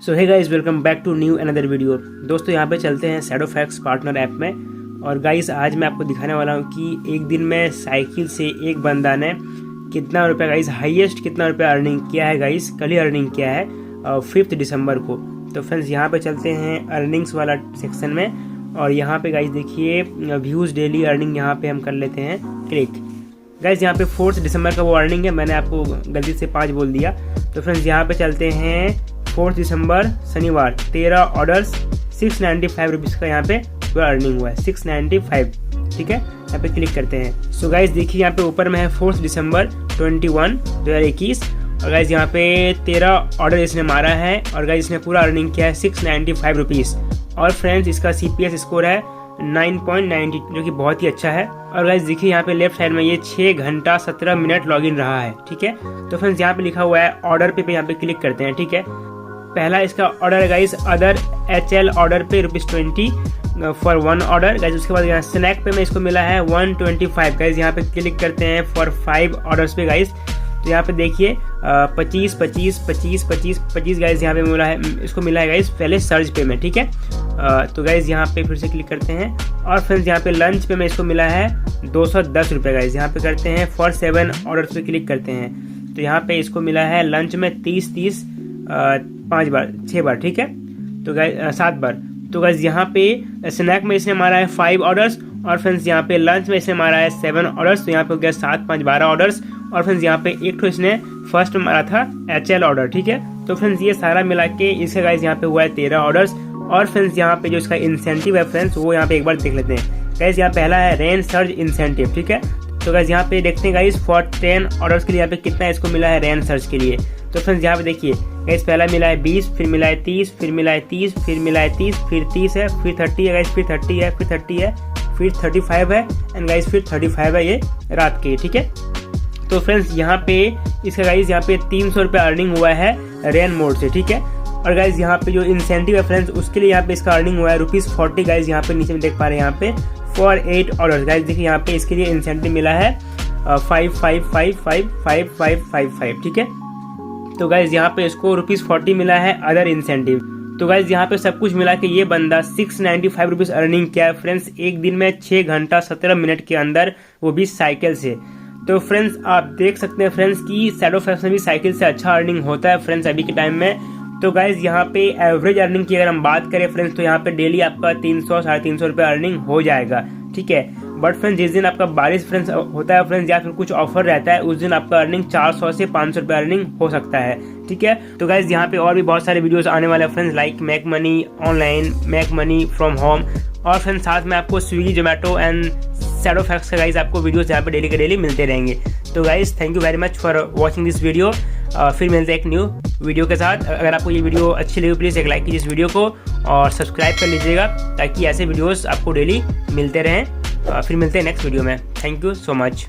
So hey guys, welcome back to new another video. दोस्तों यहाँ पे चलते हैं शैडोफैक्स पार्टनर ऐप में। और गाइस आज मैं आपको दिखाने वाला हूँ कि एक दिन में साइकिल से एक बंदा ने कितना रुपया गाइस हाईएस्ट कितना रुपया अर्निंग किया है। गाइस कल ही अर्निंग किया है 5 दिसंबर को। तो फ्रेंड्स यहाँ पे चलते हैं अर्निंग्स वाला सेक्शन में और यहाँ पे गाइस देखिए व्यूज़ डेली अर्निंग यहाँ पे हम कर लेते हैं क्लिक। गाइस यहाँ पे 4 दिसंबर का वो अर्निंग है, मैंने आपको गलती से 5 बोल दिया। तो फ्रेंड्स यहाँ पे चलते हैं 4 दिसंबर शनिवार 13 ऑर्डर्स 695 रुपीज़ का यहाँ पे पूरा अर्निंग हुआ है 695। ठीक है, यहाँ पे क्लिक करते हैं। सो गाइस देखिए यहाँ पे ऊपर में है 4 दिसंबर 2021 और गाइस यहाँ पे 13 ऑर्डर इसने मारा है और गाइस इसने पूरा अर्निंग किया है 695 रुपीज़। और फ्रेंड्स इसका CPS स्कोर है 9.90 जो कि बहुत ही अच्छा है। और गाइस देखिए यहाँ पे लेफ्ट साइड में ये 6 घंटा 17 मिनट लॉगिन रहा है। ठीक है, तो फ्रेंड्स यहाँ पे लिखा हुआ है ऑर्डर पे यहाँ पे क्लिक करते हैं। ठीक है, पहला इसका ऑर्डर है गाइस अदर HL ऑर्डर पे ₹20 फॉर 1 ऑर्डर गाइस। उसके बाद यहाँ स्नैक पे में इसको मिला है 125 गाइस। यहाँ पे क्लिक करते हैं फॉर 5 ऑर्डर्स पे गाइस। तो यहाँ पे देखिए 25 गाइस यहाँ पे मिला है, इसको मिला है गाइस पहले सर्च पे में। ठीक है, तो गाइस यहाँ पे फिर से क्लिक करते हैं और फ्रेंड्स यहाँ पे लंच पे में इसको मिला है 210 रुपये गाइस। यहाँ पे करते हैं फॉर 7 ऑर्डर्स पे क्लिक करते हैं। तो यहाँ पे इसको मिला है लंच में 30 5 बार 6 बार। ठीक है, तो गाइस 7 बार। तो गाइस यहाँ पे स्नैक में इसने मारा है 5 ऑर्डर्स और फ्रेंड्स यहाँ पे लंच में इसने मारा है 7 ऑर्डर्स। तो यहाँ पे हो गया 7 5 12 ऑर्डर्स। और फ्रेंड्स यहाँ पे एक तो इसने फर्स्ट में मारा था HL ऑर्डर। ठीक है, तो फ्रेंड्स ये सारा मिला के इसका गाइस यहाँ पे हुआ है 13 ऑर्डर्स। और फ्रेंड्स यहाँ पे जो इसका इंसेंटिव है फ्रेंड्स वो यहाँ पे एक बार देख लेते हैं। गाइस यहाँ पहला है रेन सर्च इंसेंटिव। ठीक है, तो गाइस यहाँ पे देखते हैं गाइस फॉर 10 ऑर्डर्स के लिए यहाँ पे कितना इसको मिला है रेन सर्च के लिए। तो फ्रेंड्स यहाँ पे देखिए गाइस पहला मिला है 20, फिर मिला है 30, फिर मिला है 30, फिर मिला है 30, फिर 30 है, फिर 30 है गाइस, फिर 30 है, फिर 30 है, फिर 35 है एंड गाइस फिर 35 है ये रात के। ठीक है, तो फ्रेंड्स यहाँ पे इसका गाइस यहाँ पे 300 रुपये अर्निंग हुआ है रेन मोड से। ठीक है, और गाइस यहाँ पे जो इंसेंटिव है फ्रेंड्स उसके लिए यहाँ पे इसका अर्निंग हुआ है ₹40 गाइस। यहाँ पे नीचे में देख पा रहे हैं यहाँ पे फॉर 8 ऑर्डर्स गाइस। देखिए यहाँ पे इसके लिए इंसेंटिव मिला है 5555555। ठीक है, तो गाइस यहाँ पे इसको ₹40 मिला है अदर इंसेंटिव। तो गाइस यहाँ पे सब कुछ मिला के ये बंदा 695 रुपीज़ अर्निंग किया है फ्रेंड्स एक दिन में 6 घंटा 17 मिनट के अंदर, वो भी साइकिल से। तो फ्रेंड्स आप देख सकते हैं फ्रेंड्स कि शैडोफैक्स में भी साइकिल से अच्छा अर्निंग होता है फ्रेंड्स अभी के टाइम में। तो गाइस यहाँ पे एवरेज अर्निंग की अगर हम बात करें फ्रेंड्स तो यहाँ पे डेली आपका 300 350 रुपये अर्निंग हो जाएगा। ठीक है, बट फ्रेंड्स जिस दिन आपका बारिश फ्रेंड्स होता है फ्रेंड्स या फिर कुछ ऑफर रहता है उस दिन आपका अर्निंग 400 से 500 रुपये अर्निंग हो सकता है। ठीक है, तो गाइस यहाँ पे और भी बहुत सारे वीडियोस आने वाले हैं friends like make money online, make money from home और फ्रेंड्स साथ में आपको स्विगी जोमेटो एंड शैडोफैक्स का गाइस आपको वीडियोस यहाँ पे डेली के डेली मिलते रहेंगे। तो guys thank you very much for watching this video. फिर मिलते हैं एक न्यू वीडियो के साथ। अगर आपको ये वीडियो अच्छी लगी प्लीज़ एक लाइक कीजिए इस वीडियो को और सब्सक्राइब कर लीजिएगा ताकि ऐसे वीडियोस आपको डेली मिलते रहें। फिर मिलते हैं नेक्स्ट वीडियो में। Thank you so much.